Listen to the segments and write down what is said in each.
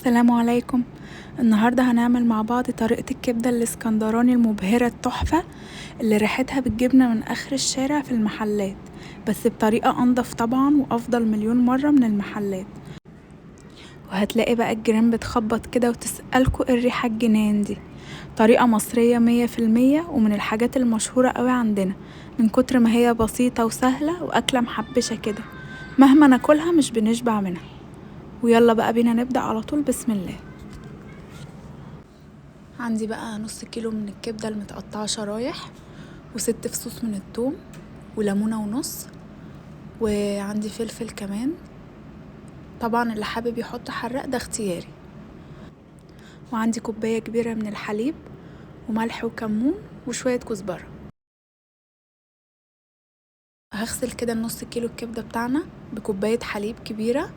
السلام عليكم. النهاردة هنعمل مع بعض طريقة الكبدة الاسكندراني المبهرة التحفة اللي ريحتها بتجيبنا من آخر الشارع في المحلات، بس بطريقة أنضف طبعا وأفضل مليون مرة من المحلات. وهتلاقي بقى الجيران بتخبط كده وتسألكوا ايه الريحة الجنان دي. طريقة مصرية 100% ومن الحاجات المشهورة قوي عندنا، من كتر ما هي بسيطة وسهلة وأكلة محبشة كده، مهما ناكلها مش بنشبع منها. ويلا بقى بينا نبدأ على طول، بسم الله. عندي بقى نص كيلو من الكبدة المتقطعة شرايح، و6 فصوص من الثوم، وليمونة ونص، وعندي فلفل كمان. طبعا اللي حابب يحط حراق ده اختياري. وعندي كوباية كبيرة من الحليب، وملح وكمون وشوية كزبرة. هغسل كده النص كيلو الكبدة بتاعنا بكوباية حليب كبيرة.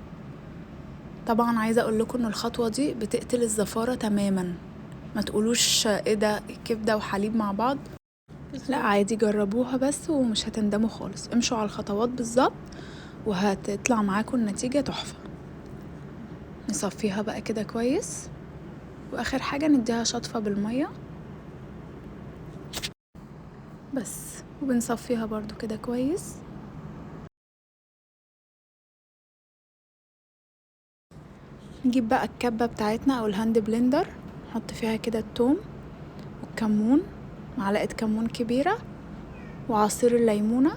طبعا عايزة اقول لكم ان الخطوة دي بتقتل الزفارة تماما، ما تقولوش ايه ده كبدة وحليب مع بعض، لا عادي جربوها بس ومش هتندموا خالص. امشوا على الخطوات بالظبط وهتطلع معاكم النتيجة تحفة. نصفيها بقى كده كويس، واخر حاجة نديها شطفة بالمية بس، وبنصفيها برضو كده كويس. نجيب بقى الكبة بتاعتنا او الهاند بلندر، نحط فيها كده الثوم والكمون، معلقة كمون كبيرة، وعصير الليمونة،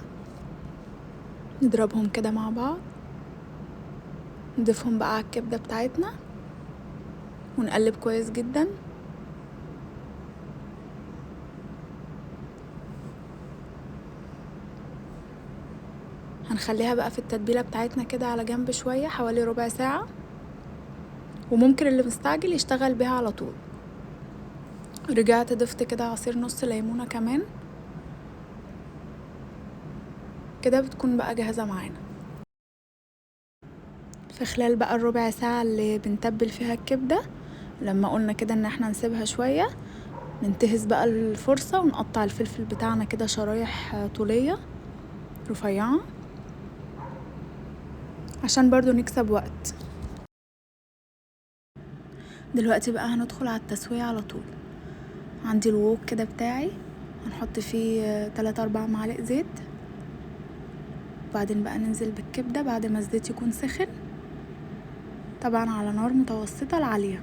نضربهم كده مع بعض، نضيفهم بقى على الكبدة بتاعتنا ونقلب كويس جدا. هنخليها بقى في التتبيلة بتاعتنا كده على جنب شوية، حوالي ربع ساعة، وممكن اللي مستعجل يشتغل بيها على طول. رجعت ضفت كده عصير نص ليمونة كمان، كده بتكون بقى جاهزة معانا. في خلال بقى الربع ساعة اللي بنتبل فيها الكبدة، لما قلنا كده ان احنا نسيبها شوية، ننتهز بقى الفرصة ونقطع الفلفل بتاعنا كده شرايح طولية رفيعة، عشان برضو نكسب وقت. دلوقتي بقى هندخل على التسوية على طول. عندي الوok كده بتاعي، هنحط فيه 3-4 معالق زيت، وبعدين بقى ننزل بالكبدة بعد ما الزيت يكون سخن، طبعا على نار متوسطة لعالية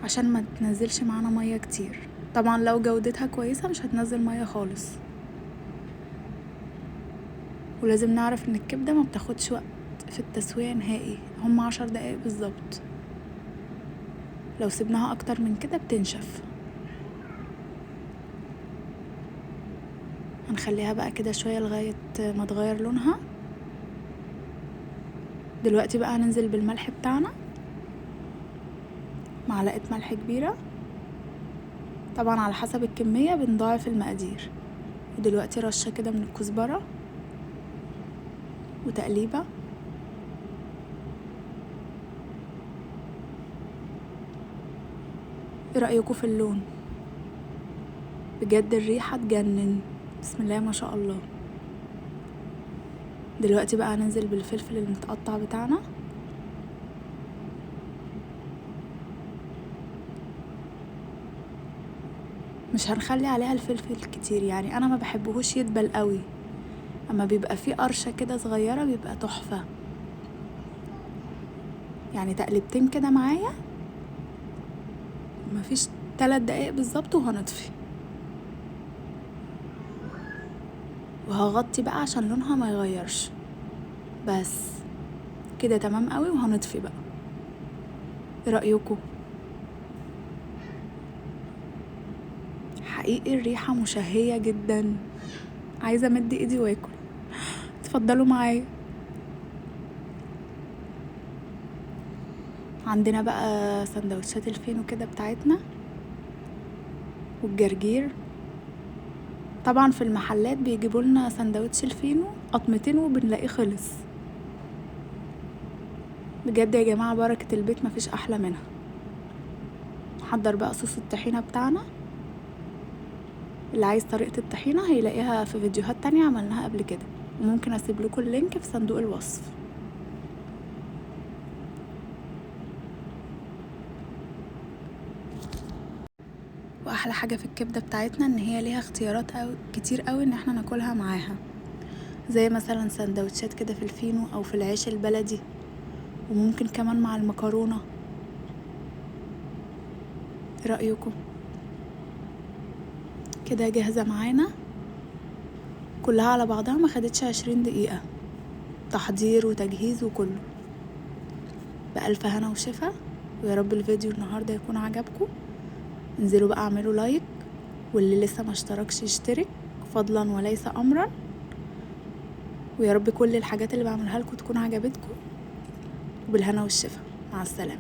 عشان ما تنزلش معانا مية كتير. طبعا لو جودتها كويسة مش هتنزل مية خالص. ولازم نعرف ان الكبدة ما بتاخدش وقت في التسوية نهائي، هم 10 دقايق بالظبط. لو سيبناها اكتر من كده بتنشف. هنخليها بقى كده شوية لغاية ما تغير لونها. دلوقتي بقى هننزل بالملح بتاعنا، معلقة ملح كبيرة، طبعا على حسب الكمية بنضاعف المقادير. ودلوقتي رشة كده من الكزبرة، وتقليبة. ايه رأيكم في اللون؟ بجد الريحة تجنن، بسم الله ما شاء الله. دلوقتي بقى هننزل بالفلفل المتقطع بتاعنا، مش هنخلي عليها الفلفل كتير، يعني انا ما بحبهوش يدبل قوي، اما بيبقى فيه قرشة كده صغيرة بيبقى تحفة. يعني تقلبتين كده معايا، مفيش 3 دقايق بالظبط وهنطفي. وهغطي بقى عشان لونها ما يغيرش، بس كده تمام قوي. وهنطفي بقى. ايه رأيكم؟ حقيقي الريحة مشهية جدا، عايزة امد ايدي واكل. اتفضلوا معايا. عندنا بقى سندوتشات الفينو كده بتاعتنا والجرجير. طبعا في المحلات بيجيبوا لنا سندوتش الفينو قطمتين وبنلاقيه خلص. بجد يا جماعة بركة البيت مفيش احلى منها. نحضر بقى صوص الطحينة بتاعنا. اللي عايز طريقة الطحينة هيلاقيها في فيديوهات تانية عملناها قبل كده، وممكن اسيب لكم اللينك في صندوق الوصف. احلى حاجة في الكبدة بتاعتنا ان هي ليها اختيارات كتير قوي ان احنا ناكلها معاها، زي مثلا سندوتشات كده في الفينو او في العيش البلدي، وممكن كمان مع المكرونة. ايه رأيكم؟ كده جاهزة معانا كلها على بعضها، ما خدتش 20 دقيقة تحضير وتجهيز وكله. بألف هنا وشفا، ويا رب الفيديو النهاردة يكون عجبكم. انزلوا بقى اعملوا لايك، واللي لسه ما اشتركش يشترك فضلا وليس امرا. ويا رب كل الحاجات اللي بعملها لكم تكون عجبتكم، وبالهنا والشفا. مع السلامة.